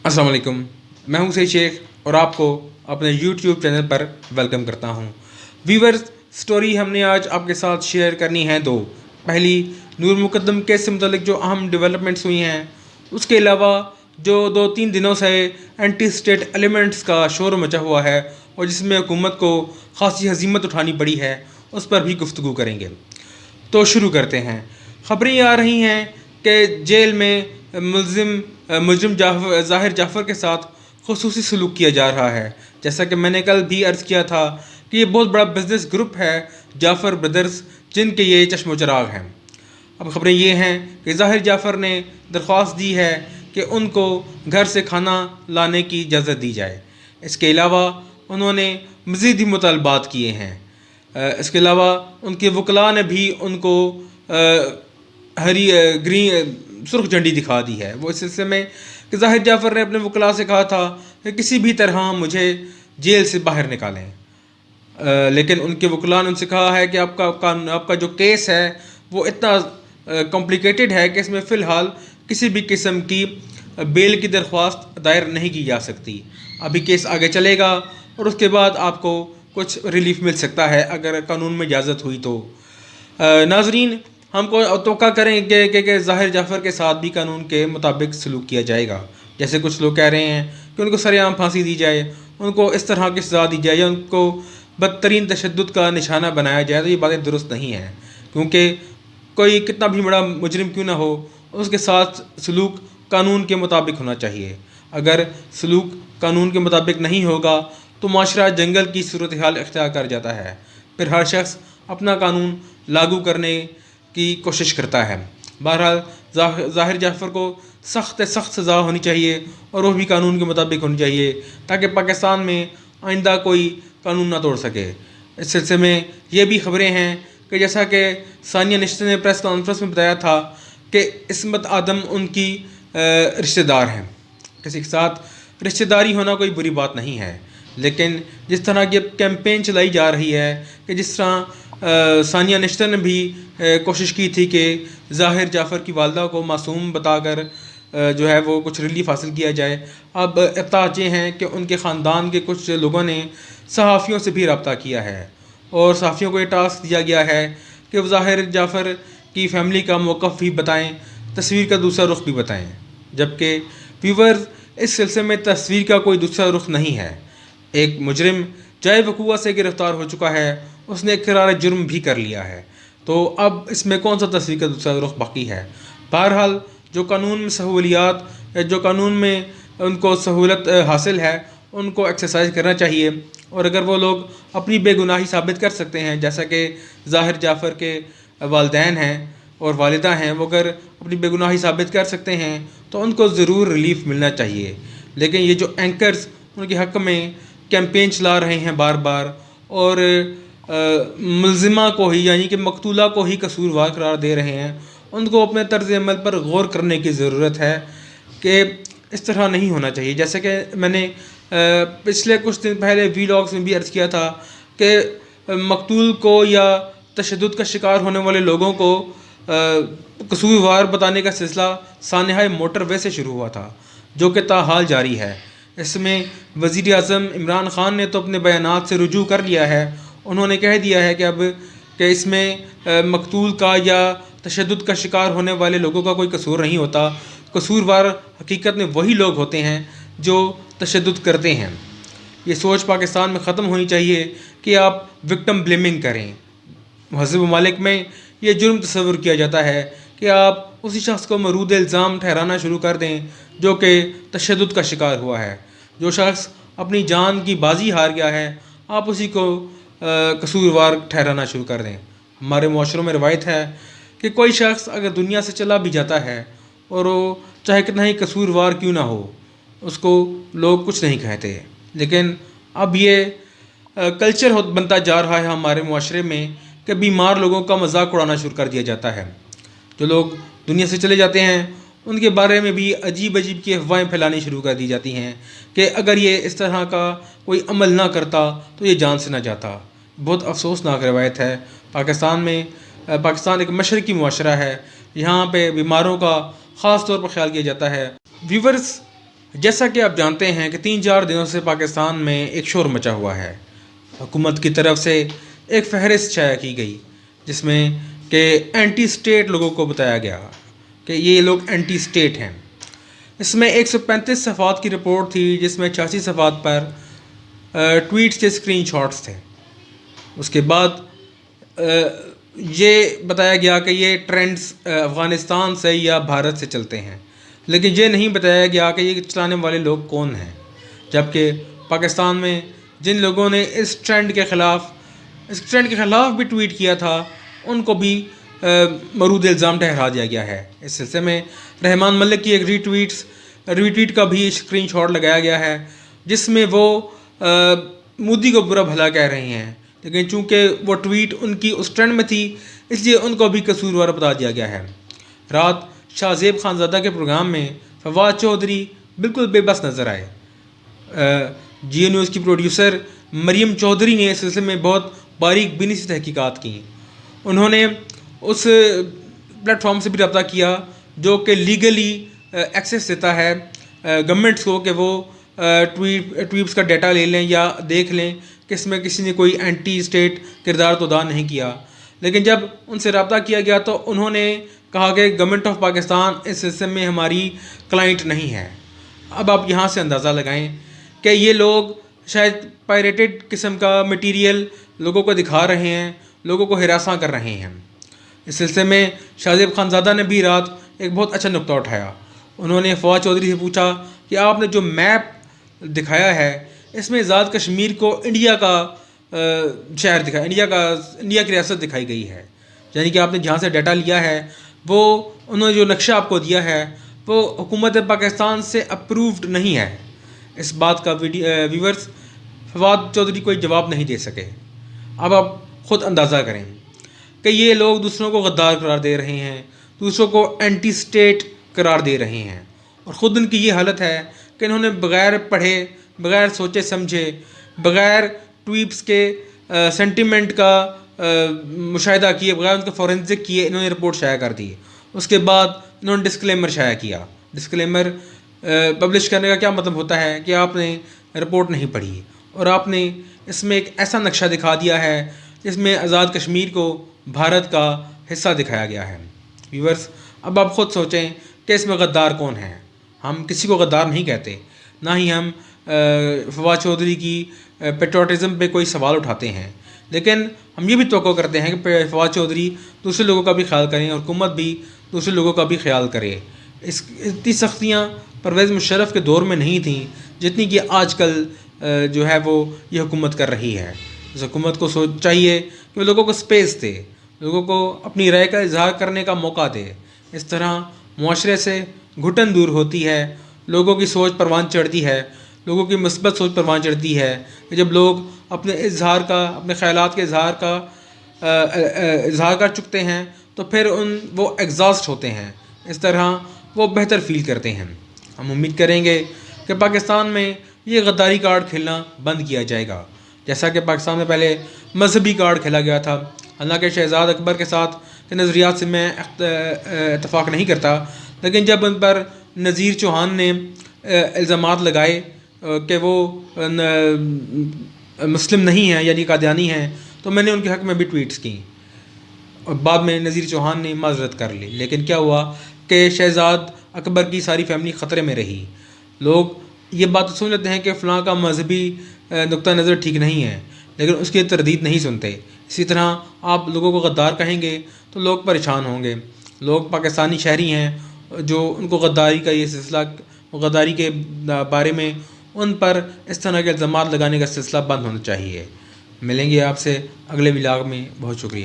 अस्सलाम वालेकुम। मैं हूं सईद शेख और आपको अपने यूट्यूब चैनल पर वेलकम करता हूं। व्यूवर्स, स्टोरी हमने आज आपके साथ शेयर करनी है दो। पहली, नूर मुकद्दम केस से मुतल्लिक जो अहम डेवलपमेंट्स हुई हैं, उसके अलावा जो 2-3 दिनों से एंटी स्टेट एलिमेंट्स का शोर मचा हुआ है और जिसमें हुकूमत को खासी हजीमत उठानी पड़ी है, उस पर भी गुफ्तगू करेंगे। तो शुरू करते हैं। ख़बरें ये आ रही हैं कि जेल में मुलजिम ज़ाहिर जाफ़र के साथ खुसूसी सलूक किया जा रहा है। जैसा कि मैंने कल भी अर्ज़ किया था कि ये बहुत बड़ा बिज़नेस ग्रुप है जाफ़र ब्रदर्स, जिनके ये चश्मो चराग हैं। अब ख़बरें ये हैं कि ज़ाहिर जाफ़र ने दरख्वास्त दी है कि उनको घर से खाना लाने की इजाज़त दी जाए। इसके अलावा उन्होंने मज़ीद भी मुतालबात किए हैं। इसके अलावा उनके वकला ने भी उनको ग्रीन सुर्ख झंडी दिखा दी है। वो इस सिलसिले में कि ज़ाहिर जाफ़र ने अपने वकला से कहा था कि किसी भी तरह मुझे जेल से बाहर निकालें, लेकिन उनके वकला ने उनसे कहा है कि आपका जो केस है वो इतना कॉम्प्लिकेटेड है कि इसमें फ़िलहाल किसी भी किस्म की बेल की दरख्वास्त दायर नहीं की जा सकती। अभी केस आगे चलेगा और उसके बाद आपको कुछ रिलीफ मिल सकता है अगर कानून में इजाज़त हुई तो। नाजरीन, हमको तवक्का करें कि ज़ाहिर जाफ़र के साथ भी कानून के मुताबिक सलूक किया जाएगा। जैसे कुछ लोग कह रहे हैं कि उनको सरेआम फांसी दी जाए, उनको इस तरह की सज़ा दी जाए या उनको बदतरीन तशद्दुद का निशाना बनाया जाए, तो ये बातें दुरुस्त नहीं हैं। क्योंकि कोई कितना भी बड़ा मुजरिम क्यों ना हो, उसके साथ सलूक कानून के मुताबिक होना चाहिए। अगर सलूक कानून के मुताबिक नहीं होगा तो माशरा जंगल की सूरत हाल इख्तियार कर जाता है। फिर हर शख्स अपना कानून लागू करने की कोशिश करता है। बहरहाल ज़ाहिर जाफ़र को सख्त सज़ा होनी चाहिए और वो भी कानून के मुताबिक होनी चाहिए, ताकि पाकिस्तान में आइंदा कोई कानून ना तोड़ सके। इस सिलसिले में ये भी ख़बरें हैं कि जैसा कि सानिया निश्चित ने प्रेस कॉन्फ्रेंस में बताया था कि इस्मत आदम उनकी रिश्तेदार हैं। किसी के साथ रिश्तेदारी होना कोई बुरी बात नहीं है, लेकिन जिस तरह की कैंपेन चलाई जा रही है कि जिस तरह सानिया निश्चित ने भी कोशिश की थी कि ज़ाहिर जाफ़र की वालदा को मासूम बताकर जो है वो कुछ रिलीफ हासिल किया जाए। अब इत्तलात ये हैं कि उनके ख़ानदान के कुछ लोगों ने सहाफ़ियों से भी रब्ता किया है और सहाफ़ियों को ये टास्क दिया गया है कि वो ज़ाहिर जाफ़र की फ़ैमिली का मौक़िफ़ भी बताएँ, तस्वीर का दूसरा रुख भी बताएँ। जबकि व्यूवर्स, इस सिलसिले में तस्वीर का कोई दूसरा रुख नहीं है। एक मुजरिम जाए वकूआ से गिरफ़्तार हो चुका है, उसने इक़रार जुर्म भी कर लिया है, तो अब इसमें कौन सा तस्वीर का दूसरा रुख बाकी है। बहरहाल, जो कानून में सहूलियात, जो कानून में उनको सहूलत हासिल है, उनको एक्सरसाइज करना चाहिए। और अगर वो लोग अपनी बेगुनाही साबित कर सकते हैं, जैसा कि ज़ाहिर जाफ़र के वालिदैन हैं और वालिदा हैं, वो अगर अपनी बेगुनाही साबित कर सकते हैं तो उनको ज़रूर रिलीफ़ मिलना चाहिए। लेकिन ये जो एंकर्स उनके हक़ में कैंपेन चला रहे हैं बार बार और मुल्ज़िमा को ही, यानी कि मकतूला को ही कसूरवार करार दे रहे हैं, उनको अपने तर्ज़ अमल पर गौर करने की ज़रूरत है कि इस तरह नहीं होना चाहिए। जैसे कि मैंने पिछले कुछ दिन पहले वीलॉग्स में भी अर्ज़ किया था कि मकतूल को या तशद्दुद का शिकार होने वाले लोगों को कसूरवार बताने का सिलसिला सानहा मोटरवे से शुरू हुआ था, जो कि ताहाल जारी है। इसमें वज़ीर आज़म इमरान ख़ान ने तो अपने बयानात से रुजू कर लिया है। उन्होंने कह दिया है कि अब कि इसमें मकतूल का या तशद्दुद का शिकार होने वाले लोगों का कोई कसूर नहीं होता। कसूरवार हकीकत में वही लोग होते हैं जो तशद्दुद करते हैं। ये सोच पाकिस्तान में ख़त्म होनी चाहिए कि आप विक्टिम ब्लेमिंग करें। महज़ब ममालिक में ये जुर्म तस्वुर किया जाता है कि आप उसी शख्स को मरूद इल्ज़ाम ठहराना शुरू कर दें जो कि तशद्दुद का शिकार हुआ है। जो शख्स अपनी जान की बाजी हार गया है, आप उसी को कसूरवार ठहराना शुरू कर दें। हमारे मुआशरों में रवायत है कि कोई शख्स अगर दुनिया से चला भी जाता है और वो चाहे कितना ही कसूरवार क्यों ना हो, उसको लोग कुछ नहीं कहते। लेकिन अब ये कल्चर बनता जा रहा है हमारे मुआशरे में कि बीमार लोगों का मजाक उड़ाना शुरू कर दिया जाता है। जो लोग दुनिया से चले जाते हैं उनके बारे में भी अजीब अजीब की अफवाहें फैलानी शुरू कर दी जाती हैं कि अगर ये इस तरह का कोई अमल ना करता तो ये जान से ना जाता। बहुत अफसोसनाक रवायत है। पाकिस्तान एक मशरक़ी मुआशरा है, यहाँ पे बीमारों का ख़ास तौर पर ख्याल किया जाता है। व्यूवर्स, جیسا کہ آپ جانتے ہیں کہ 3-4 دنوں سے پاکستان میں ایک شور مچا ہوا ہے. حکومت کی طرف سے ایک فہرست شائع کی گئی جس میں کہ اینٹی اسٹیٹ لوگوں کو بتایا گیا کہ یہ لوگ اینٹی اسٹیٹ ہیں. اس میں 135 صفحات کی رپورٹ تھی جس میں 86 صفحات پر ٹویٹس کے اسکرین شاٹس تھے. اس کے بعد یہ بتایا گیا کہ یہ ٹرینڈز افغانستان سے یا بھارت سے چلتے ہیں، لیکن یہ نہیں بتایا گیا کہ یہ چلانے والے لوگ کون ہیں. جبکہ پاکستان میں جن لوگوں نے اس ٹرینڈ کے خلاف بھی ٹویٹ کیا تھا ان کو بھی مورود الزام ٹھہرا دیا گیا ہے. اس سلسلے میں رحمان ملک کی ایک ریٹویٹ کا بھی اسکرین شاٹ لگایا گیا ہے جس میں وہ مودی کو برا بھلا کہہ رہے ہیں، لیکن چونکہ وہ ٹویٹ ان کی اس ٹرینڈ میں تھی اس لیے ان کو بھی قصوروار بتا دیا گیا ہے. رات شاہ زیب خانزادہ کے پروگرام میں فواد چودھری بالکل بے بس نظر آئے. جیو نیوز کی پروڈیوسر مریم چودھری نے اس سلسلے میں بہت باریک بینی سی تحقیقات کی. انہوں نے اس پلیٹ فارم سے بھی رابطہ کیا جو کہ لیگلی ایکسیس دیتا ہے گورنمنٹس کو کہ وہ ٹویٹس کا ڈیٹا لے لیں یا دیکھ لیں کہ اس میں کسی نے کوئی اینٹی اسٹیٹ کردار تو ادا نہیں کیا. لیکن جب ان سے رابطہ کیا گیا تو انہوں نے کہا کہ گورنمنٹ آف پاکستان اس سلسلے میں ہماری کلائنٹ نہیں ہے. اب آپ یہاں سے اندازہ لگائیں کہ یہ لوگ شاید پائریٹڈ قسم کا مٹیریل لوگوں کو دکھا رہے ہیں، لوگوں کو ہراساں کر رہے ہیں. اس سلسلے میں شاہ زیب خانزادہ نے بھی رات ایک بہت اچھا نقطہ اٹھایا. انہوں نے فواد چودھری سے پوچھا کہ آپ نے جو میپ دکھایا ہے اس میں آزاد کشمیر کو انڈیا کا شہر دکھایا، انڈیا کی ریاست دکھائی گئی ہے، یعنی کہ آپ نے جہاں سے ڈیٹا لیا ہے وہ انہوں نے جو نقشہ آپ کو دیا ہے وہ حکومت پاکستان سے اپرووڈ نہیں ہے. اس بات کا ویورز فواد چودھری کوئی جواب نہیں دے سکے. اب آپ خود اندازہ کریں کہ یہ لوگ دوسروں کو غدار قرار دے رہے ہیں، دوسروں کو اینٹی اسٹیٹ قرار دے رہے ہیں، اور خود ان کی یہ حالت ہے کہ انہوں نے بغیر پڑھے، بغیر سوچے سمجھے، بغیر ٹویٹس کے سینٹیمنٹ کا مشاہدہ کیے، بغیر ان کا فورینزک کیے انہوں نے رپورٹ شائع کر دی. اس کے بعد انہوں نے ڈسکلیمر شائع کیا. ڈسکلیمر پبلش کرنے کا کیا مطلب ہوتا ہے کہ آپ نے رپورٹ نہیں پڑھی اور آپ نے اس میں ایک ایسا نقشہ دکھا دیا ہے جس میں آزاد کشمیر کو بھارت کا حصہ دکھایا گیا ہے. ویورز اب آپ خود سوچیں کہ اس میں غدار کون ہے. ہم کسی کو غدار نہیں کہتے، نہ ہی ہم فواد چودھری کی پیٹریوٹزم پہ کوئی سوال اٹھاتے ہیں، لیکن ہم یہ بھی توقع کرتے ہیں کہ فواد چودھری دوسرے لوگوں کا بھی خیال کریں اور حکومت بھی دوسرے لوگوں کا بھی خیال کرے. اتنی سختیاں پرویز مشرف کے دور میں نہیں تھیں جتنی کہ آج کل جو ہے وہ یہ حکومت کر رہی ہے. اس حکومت کو چاہیے کہ وہ لوگوں کو سپیس دے، لوگوں کو اپنی رائے کا اظہار کرنے کا موقع دے. اس طرح معاشرے سے گھٹن دور ہوتی ہے، لوگوں کی سوچ پروان چڑھتی ہے، لوگوں کی مثبت سوچ پروان چڑھتی ہے کہ جب لوگ اپنے اپنے خیالات کے اظہار کر چکتے ہیں تو پھر وہ ایگزاسٹ ہوتے ہیں. اس طرح وہ بہتر فیل کرتے ہیں. ہم امید کریں گے کہ پاکستان میں یہ غداری کارڈ کھیلنا بند کیا جائے گا، جیسا کہ پاکستان میں پہلے مذہبی کارڈ کھیلا گیا تھا. حالانکہ شہزاد اکبر کے ساتھ کے نظریات سے میں اتفاق نہیں کرتا، لیکن جب ان پر نذیر چوہان نے الزامات لگائے کہ وہ مسلم نہیں ہیں یعنی قادیانی ہیں تو میں نے ان کے حق میں بھی ٹویٹس کی، اور بعد میں نذیر چوہان نے معذرت کر لی. لیکن کیا ہوا کہ شہزاد اکبر کی ساری فیملی خطرے میں رہی. لوگ یہ بات سن لیتے ہیں کہ فلاں کا مذہبی نقطہ نظر ٹھیک نہیں ہے، لیکن اس کی تردید نہیں سنتے. اسی طرح آپ لوگوں کو غدار کہیں گے تو لوگ پریشان ہوں گے. لوگ پاکستانی شہری ہیں جو ان کو غداری کا یہ سلسلہ، غداری کے بارے میں ان پر اس طرح کے الزامات لگانے کا سلسلہ بند ہونا چاہیے. ملیں گے آپ سے اگلے ولاگ میں. بہت شکریہ.